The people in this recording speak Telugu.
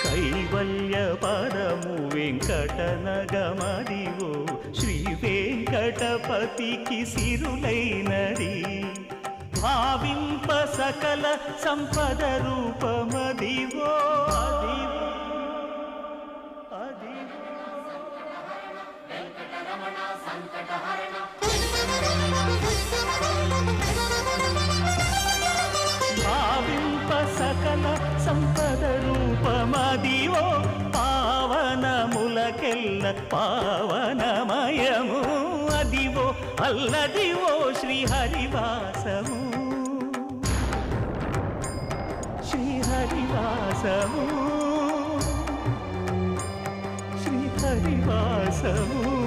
కైవల్య పరము వెంకటనగమదివో శ్రీ వెంకటపతికి సిరులైనది భావింప సకల సంపద రూపమదివో భావింప సకల సంపద రూపమదివో పావనములకెల్ల పావనమయము అదివో అల్లదివో శ్రీహరివాసము శ్రీహరివాసము శ్రీహరివాసము